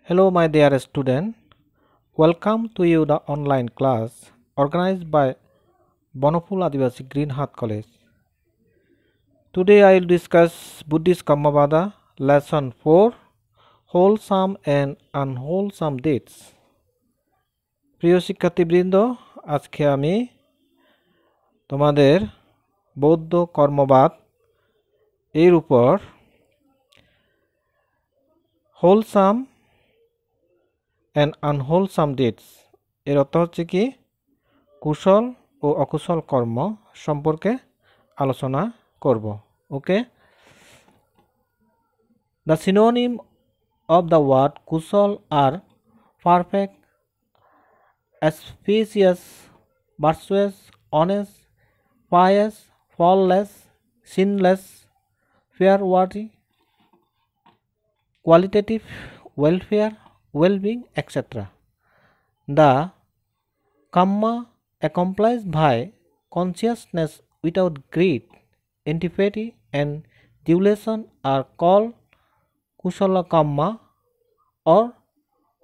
Hello, my dear student. Welcome to you the online class organized by Bonopul Adivasi Green Heart College. Today I will discuss Buddhist Kammavada lesson 4 Wholesome and Unwholesome Deeds. প্রিয় শিক্ষার্থীবৃন্দ, আজকে আমি তোমাদের বৌদ্ধ কর্মবাদ এর উপর wholesome and unwholesome deeds এর অর্থ হচ্ছে কি কুশল ও অকুশল কর্ম সম্পর্কে আলোচনা করব। ওকে, the synonym of the word kushal are perfect, auspicious, virtuous, honest, pious, faultless, sinless, fair-worthy, qualitative, welfare, well-being, etc. The Kamma accomplished by consciousness without greed, antipathy, and delusion are called Kusala Kamma or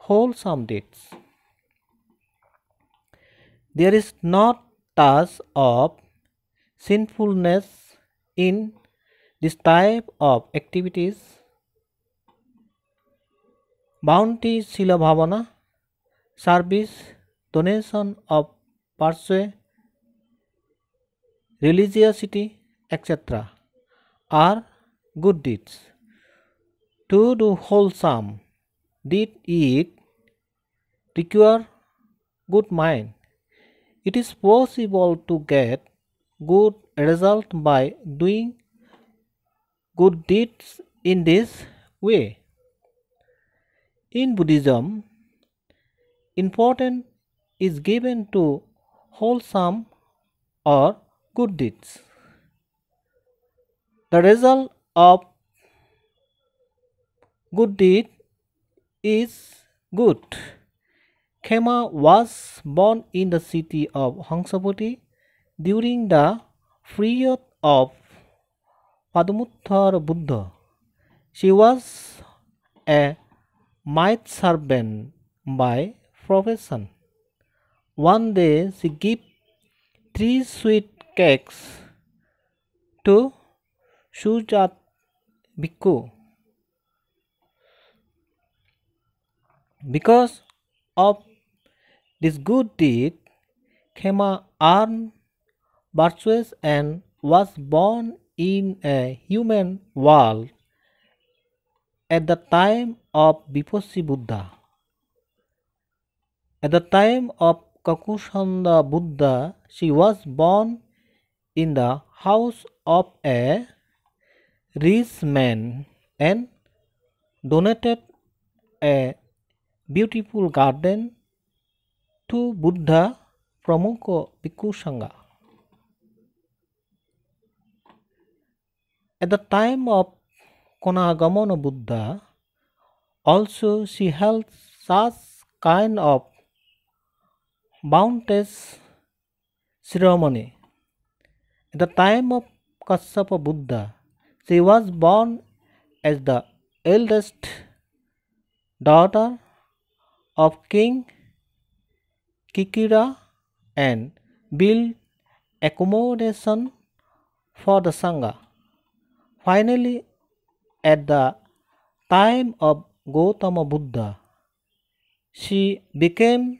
wholesome deeds. There is not touch of sinfulness in this type of activities. Bounty, Sila Bhavana, service, donation of pursuit, religiosity, etc. are good deeds. To do wholesome deed it require good mind. It is possible to get good result by doing good deeds in this way. In Buddhism, importance is given to wholesome or good deeds. The result of good deed is good. Khema was born in the city of Hangsapati during the period of Padumuttara Buddha. She was a maid servant by profession. One day she gave 3 sweet cakes to Sujat Bhikkhu. Because of this good deed, Khema earned virtues and was born in a human world at the time of Vipassy Buddha. At the time of Kakusanda Buddha, she was born in the house of a rich man and donated a beautiful garden to Buddha Pramukha Bhikkhu Sangha. At the time of Konagamana Buddha, also she held such kind of bounteous ceremony. At the time of Kassapa Buddha, she was born as the eldest daughter of King Kikira and built accommodation for the Sangha. Finally, at the time of Gautama Buddha, she became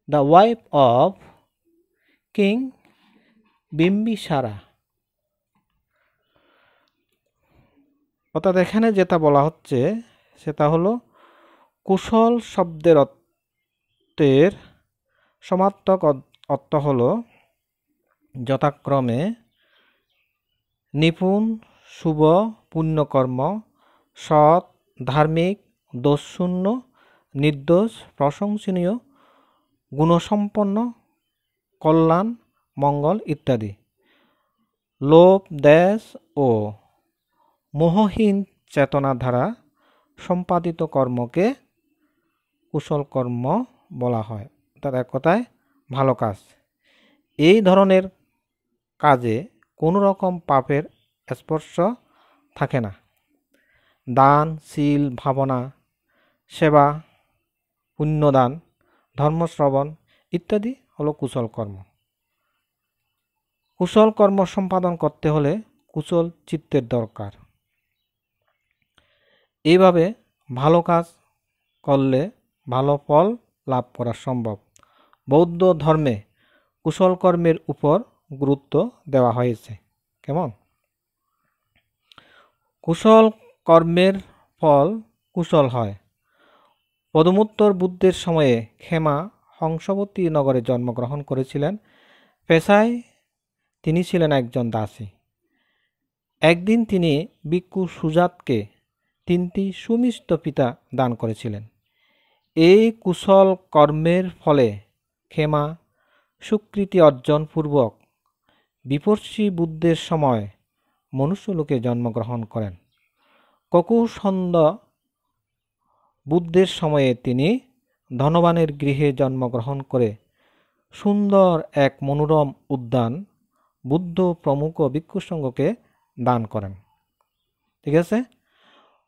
the wife of King Bimbisara. অর্থাৎ এখানে যেটা বলা হচ্ছে সেটা হলো কুশল শব্দের অর্থের সমার্থক অর্থ হলো যথাক্রমে নিপুণ, শুভ, পুণ্যকর্ম, সৎ, ধার্মিক, দোষশূন্য, নির্দোষ, প্রশংসনীয়, গুণসম্পন্ন, কল্যাণ, মঙ্গল ইত্যাদি। লোভ, দ্বেষ ও মোহহীন চেতনা দ্বারা সম্পাদিত কর্মকে কুশল কর্ম বলা হয়। তার এক কথায় ভালো কাজ। এই ধরনের কাজে কোনো রকম পাপের স্পর্শ থাকে না। দান, শীল, ভাবনা, সেবা, পুণ্যদান, ধর্মশ্রবণ ইত্যাদি হলো কুশল কর্ম। কুশল কর্ম সম্পাদন করতে হলে কুশল চিত্তের দরকার। এইভাবে ভালো কাজ করলে ভালো ফল লাভ করা সম্ভব। বৌদ্ধ ধর্মে কুশল কর্মের উপর গুরুত্ব দেওয়া হয়েছে। কেমন? কুশল কর্মের ফল কুশল হয়। পদমোত্তর বুদ্ধের সময়ে ক্ষেমা হংসবতী নগরে জন্মগ্রহণ করেছিলেন। পেশায় তিনি ছিলেন একজন দাসী। একদিন তিনি ভিক্ষু সুজাতকে 3টি সুমিষ্ট পিতা দান করেছিলেন। এই কুশল কর্মের ফলে ক্ষেমা স্বীকৃতি অর্জন পূর্বক বিপর্ষী বুদ্ধের সময় মনুষ্যলোকে জন্মগ্রহণ করেন। ককুসন্দ বুদ্ধের সময়ে তিনি ধনবানের গৃহে জন্মগ্রহণ করে সুন্দর এক মনোরম উদ্যান বুদ্ধ প্রমুখ ভিক্ষুসঙ্ঘকে দান করেন। ঠিক আছে?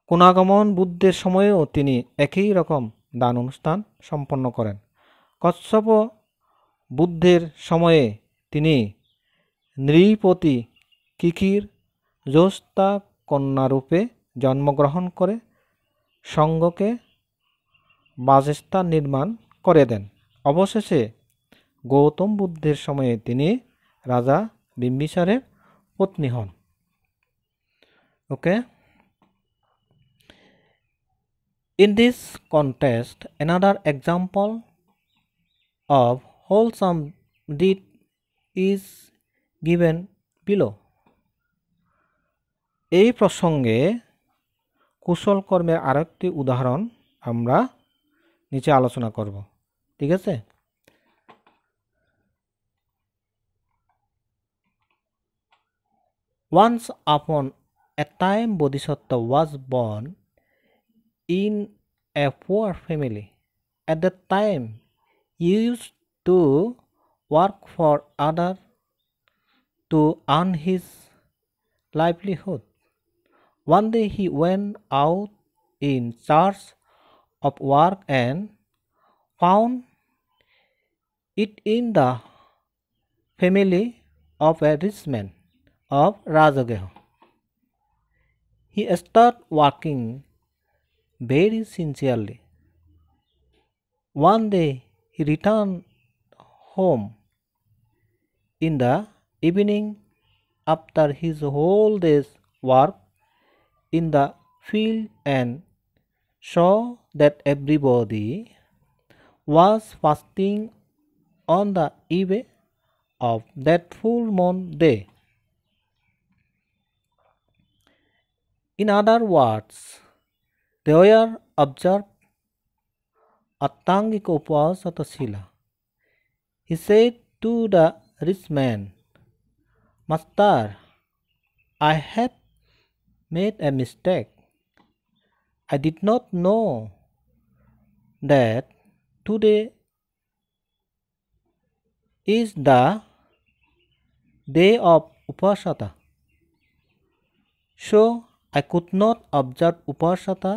কোনাগমন বুদ্ধের সময়েও তিনি একই রকম দান অনুষ্ঠান সম্পন্ন করেন। কচ্ছপ বুদ্ধের সময়ে তিনি নৃপতি কিকির জ্যোৎস্না কন্যারূপে জন্মগ্রহণ করে সঙ্ঘকে বাসস্থান নির্মাণ করে দেন। অবশেষে গৌতম বুদ্ধের সময়ে তিনি রাজা বিম্বিসারের পত্নী হন। ওকে? In this context, another example of wholesome deed is given below. এই প্রসঙ্গে কুশল কর্মের আরেকটি উদাহরণ আমরা নিচে আলোচনা করব। ঠিক আছে? Once upon a time, Bodhisattva was born in a poor family. At that time, he used to work for others to earn his livelihood. One day he went out in search of work and found it in the family of a rich man of Rajagaha. He started working very sincerely. One day he returned home in the evening after his whole day's work in the field and saw that everybody was fasting on the eve of that full moon day. In other words, they were observed Attangika Upasata Sila. He said to the rich man, Master, I have made a mistake. I did not know that today is the day of Upasata. So I could not observe Upasata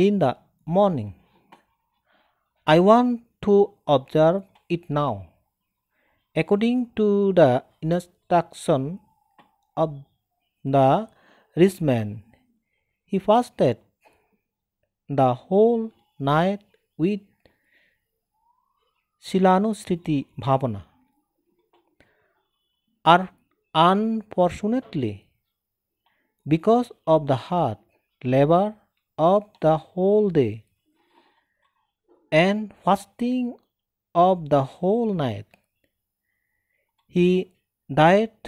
in the morning. I want to observe it now. According to the instruction of the rich man, he fasted the whole night with Silanusriti Bhavana. Unfortunately, because of the hard labor of the whole day and fasting of the whole night, he died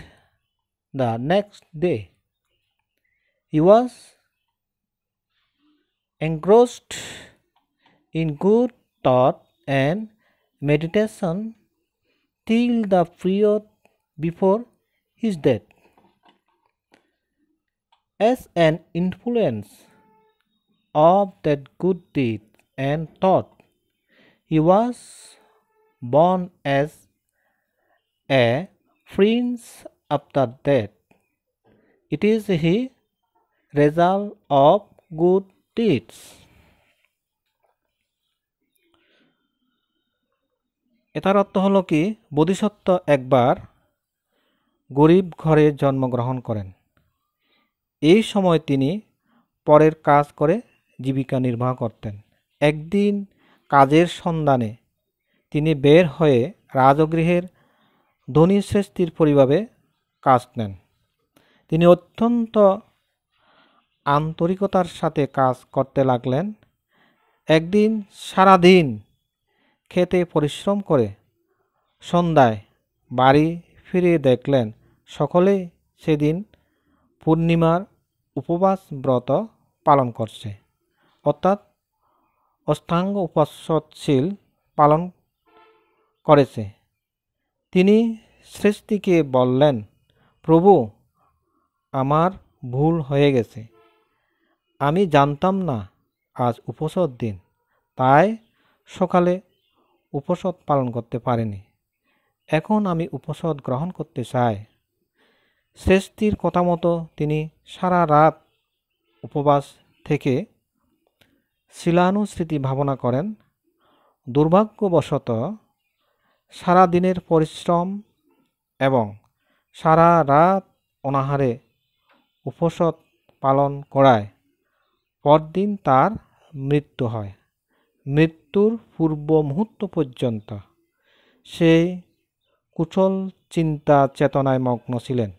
the next day. He was engrossed in good thought and meditation till the period before his death. As an influence of that good deed and thought, he was born as a prince after death. It is the result of good deeds. এটার অর্থ হলো কি, বোধিসত্ত্ব একবার গরিব ঘরে জন্মগ্রহণ করেন। এই সময় তিনি পরের কাজ করে জীবিকা নির্বাহ করতেন। একদিন কাজের সন্ধানে তিনি বের হয়ে রাজগৃহের ধনী শ্রেষ্ঠীর পরিবারে কাজ নেন। তিনি অত্যন্ত আন্তরিকতার সাথে কাজ করতে লাগলেন। একদিন সারাদিন খেতে পরিশ্রম করে সন্ধ্যায় বাড়ি ফিরে দেখলেন সকলে সেদিন পূর্ণিমার উপবাস ব্রত পালন করছে, অর্থাৎ অষ্টাঙ্গ উপাসশীল পালন করেছে। তিনি শ্রেষ্ঠীকে বললেন, প্রভু, আমার ভুল হয়ে গেছে, আমি জানতাম না আজ উপোসের দিন, তাই সকালে উপোসদ পালন করতে পারিনি। এখন আমি উপোসদ গ্রহণ করতে চাই। শ্রেষ্ঠীর কথা মতো তিনি সারা রাত উপবাস থেকে শিলানুস্মৃতি ভাবনা করেন। দুর্ভাগ্যবশত সারা দিনের পরিশ্রম এবং সারা রাত অনাহারে উপোসদ পালন করায় পরদিন তার মৃত্যু হয়। মৃত্যুর পূর্ব মুহূর্ত পর্যন্ত সে কুশল চিন্তা চেতনায় মগ্ন ছিলেন।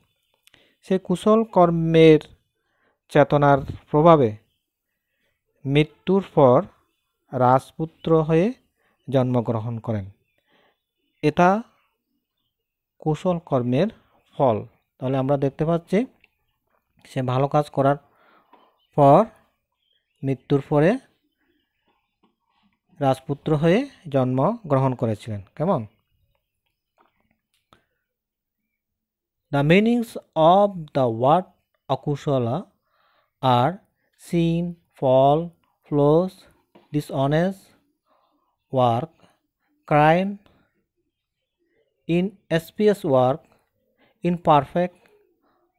সে কুশল কর্মের চেতনার প্রভাবে মৃত্যুর পর রাজপুত্র হয়ে জন্মগ্রহণ করেন। এটা কুশল কর্মের ফল। তাহলে আমরা দেখতে পাচ্ছি সে ভালো কাজ করার পর মৃত্যুর পরে রাজপুত্র হয়ে জন্মগ্রহণ করেছিলেন। কেমন? The meanings of the word akusala are sin, fall, flaws, dishonest work, crime, inauspicious work, imperfect,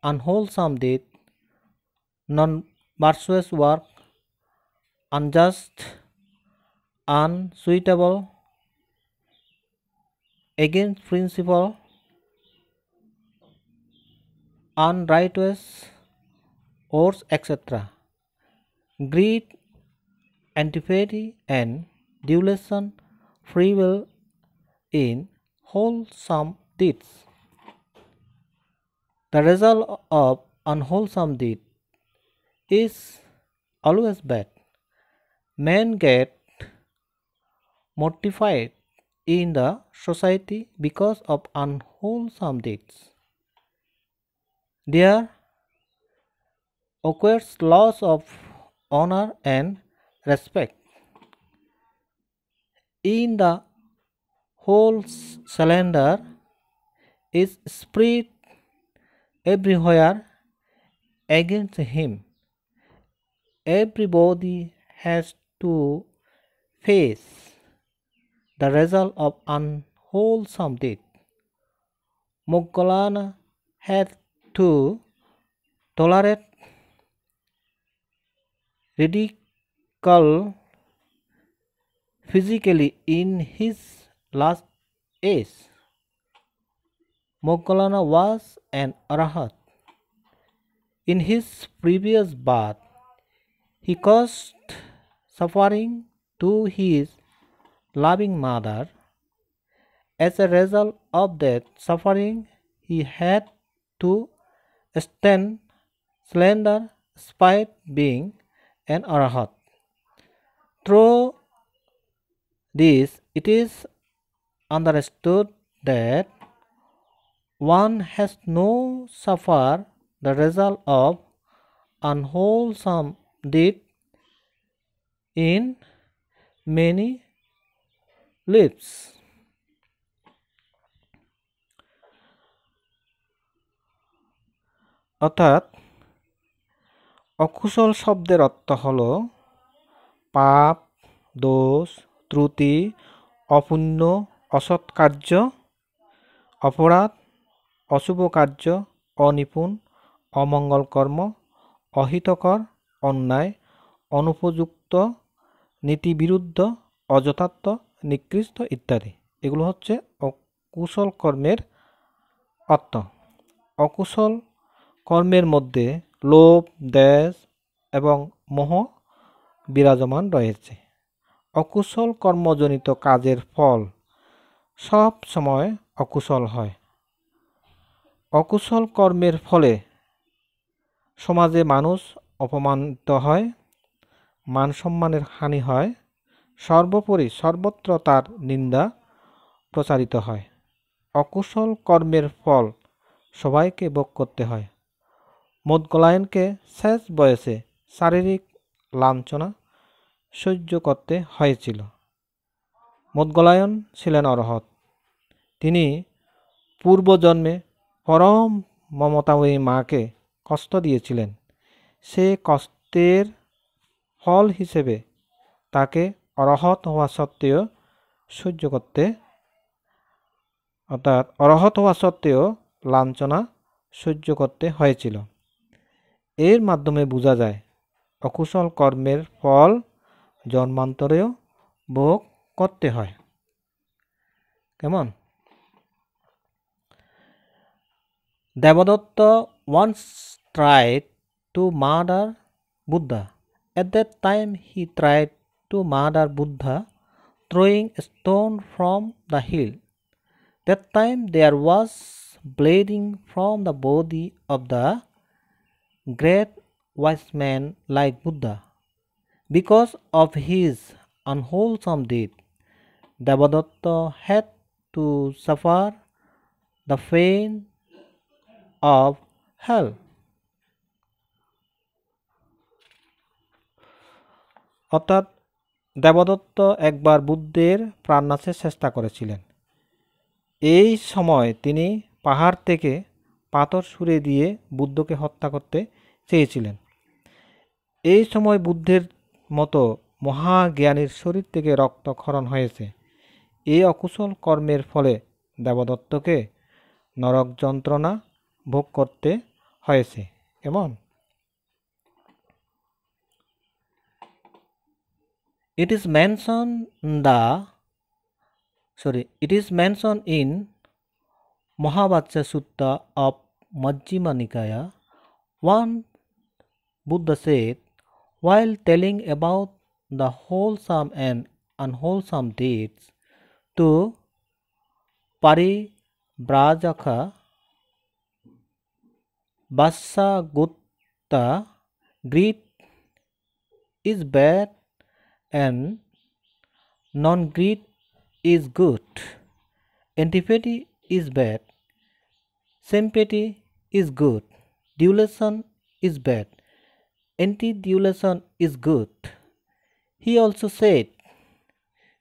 unwholesome deed, non-virtuous work, unjust, unsuitable, against principle, unrighteous, words, etc. Greed, antipathy, and duration, free will in wholesome deeds. The result of unwholesome deed is always bad. Men get mortified in the society because of unwholesome deeds. There occurs loss of honor and respect. In the whole slander is spread everywhere against him. Everybody has to face the result of unwholesome deed. Moggallana had to tolerate ridicule physically in his last age. Moggallana was an arahat. In his previous birth, he caused suffering to his loving mother. As a result of that suffering, he had to stand slender despite being an arahat. Through this, it is understood that one has no suffer the result of unwholesome deed in many lives. অর্থাৎ অকুশল শব্দের অর্থ হল পাপ, দোষ, ত্রুটি, অপুণ্য, অসৎ কার্য, অপরাধ, অশুভ কার্য, অনিপুণ, অমঙ্গল কর্ম, অহিতকর, অন্যায়, অনুপযুক্ত, নীতিবিরুদ্ধ, অযথার্থ, নিকৃষ্ট ইত্যাদি। এগুলো হচ্ছে অকুশল কর্মের অর্থ। অকুশল কর্মের মধ্যে লোভ, দ্বেষ এবং মোহ বিরাজমান রয়েছে। অকুশল কর্মজনিত কাজের ফল সব সময় অকুশল হয়। অকুশল কর্মের ফলে সমাজে মানুষ অপমানিত হয়, মান সম্মানের হানি হয়, সর্বোপরি সর্বত্র তার নিন্দা প্রচারিত হয়। অকুশল কর্মের ফল সবাইকে ভোগ করতে হয়। মোদগলায়নকে শেষ বয়সে শারীরিক লাঞ্ছনা সহ্য করতে হয়েছিল। মোদগলায়ন ছিলেন অরহত। তিনি পূর্বজন্মে পরম মমতাময়ী মাকে কষ্ট দিয়েছিলেন। সে কষ্টের ফল হিসেবে তাকে অরহত হওয়া সত্ত্বেও সহ্য করতে অর্থাৎ অরহত হওয়া সত্ত্বেও লাঞ্ছনা সহ্য করতে হয়েছিল। এর মাধ্যমে বোঝা যায় অকুশল কর্মের ফল জন্মান্তরেও ভোগ করতে হয়। কেমন? Debdutta once tried to murder Buddha. At that time he tried to murder Buddha throwing a stone from the hill. That time there was bleeding from the body of the great wise man like Buddha. Because of his unwholesome deed, Devadatta had to suffer the pain of hell. অর্থাৎ দেবদত্ত একবার বুদ্ধের প্রাণনাশের চেষ্টা করেছিলেন। এই সময় তিনি পাহাড় থেকে পাথর ছুঁড়ে দিয়ে বুদ্ধকে হত্যা করতে চেয়েছিলেন। এই সময় বুদ্ধের মতো মহাজ্ঞানীর শরীর থেকে রক্তক্ষরণ হয়েছে। এই অকুশল কর্মের ফলে দেবদত্তকে নরক যন্ত্রণা ভোগ করতে হয়েছে। কেমন? It is mentioned in Mahavajja Sutta of Majjhima Nikaya. One Buddha said, while telling about the wholesome and unwholesome deeds to Paribrajaka Vassagutta, greed is bad and non-greed is good. Antipathy is bad. Sympathy is good. Dualism is bad. Anti-dualism is good. He also said,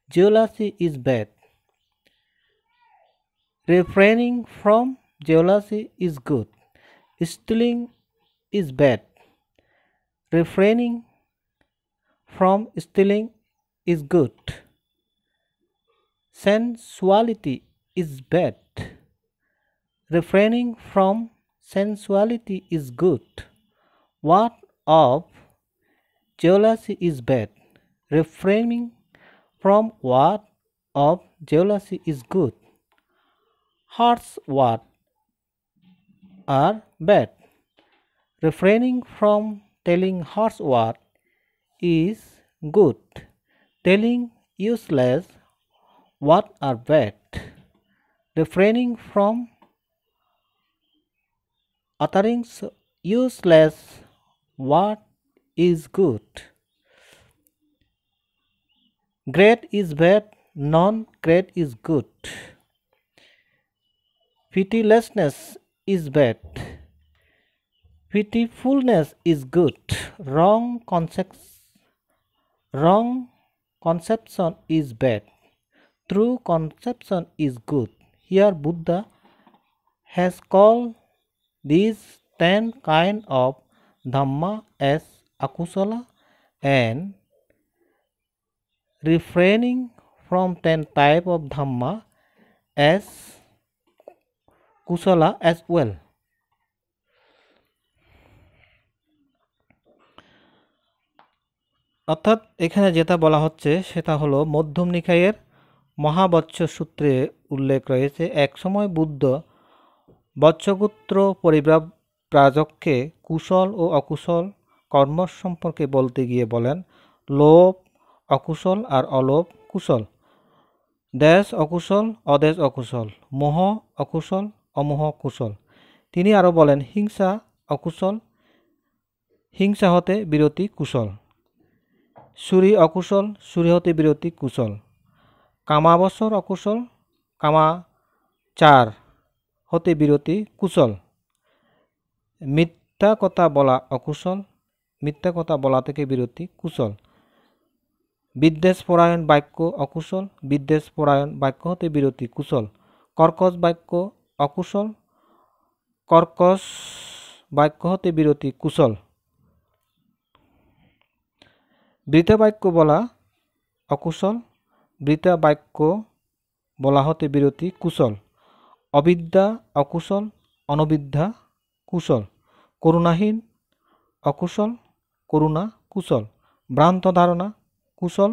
jealousy is bad. Refraining from jealousy is good. Stealing is bad. Refraining from stealing is good. Sensuality is bad. Refraining from sensuality is good. What of jealousy is bad. Refraining from what of jealousy is good. Harsh words are bad. Refraining from telling harsh words is good. Telling useless words are bad. Refraining from uttering useless words is good. Great is bad, non-great is good. Pitilessness is bad. Pitifulness is good. Wrong conception is bad. True conception is good. Here Buddha has called these 10 kinds of Dhamma as akusala and refraining from 10 types of Dhamma as kusala as well. অর্থাৎ এখানে যেটা বলা হচ্ছে সেটা হলো মধ্যম নিকায়ের মহাবৎস সূত্রে উল্লেখ রয়েছে, একসময় বুদ্ধ বৎসগোত্র পরিব্রাজককে কুশল ও অকুশল কর্ম সম্পর্কে বলতে গিয়ে বলেন, লোভ অকুশল আর অলোভ কুশল, দেশ অকুশল অদেশ অকুশল, মোহ অকুশল অমোহ কুশল। তিনি আরও বলেন, হিংসা অকুশল, হিংসা হতে বিরতি কুশল, চুরি অকুশল, চুরি হতে বিরতি কুশল, কামাবসর অকুশল, কামাচার হতে বিরতি কুশল, মিথ্যা কথা বলা অকুশল, মিথ্যা কথা বলা থেকে বিরতি কুশল, বিদ্বেষ পরায়ণ বাক্য অকুশল, বিদ্বেষ পরায়ণ বাক্য হতে বিরতি কুশল, কর্কশ বাক্য অকুশল, কর্কশ বাক্য হতে বিরতি কুশল, বৃথা বাক্য বলা অকুশল, বৃথা বাক্য বলা হতে বিরতি কুশল, অবিদ্যা অকুশল, অনবিদ্যা কুশল, করুণাহীন অকুশল, করুণা কুশল, ভ্রান্ত ধারণা কুশল,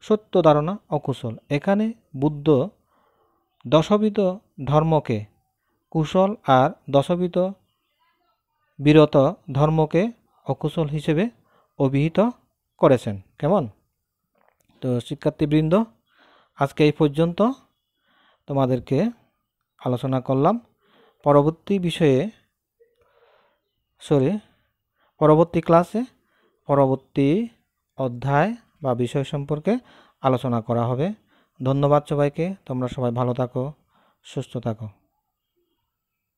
সত্য ধারণা অকুশল। এখানে বুদ্ধ দশবিধ ধর্মকে কুশল আর দশবিধ বিরত ধর্মকে অকুশল হিসেবে অভিহিত করেছেন। কেমন? তো শিক্ষার্থীবৃন্দ, আজকে এই পর্যন্ত তোমাদেরকে আলোচনা করলাম। পরবর্তী ক্লাসে পরবর্তী অধ্যায় বা বিষয় সম্পর্কে আলোচনা করা হবে। ধন্যবাদ সবাইকে। তোমরা সবাই ভালো থাকো, সুস্থ থাকো।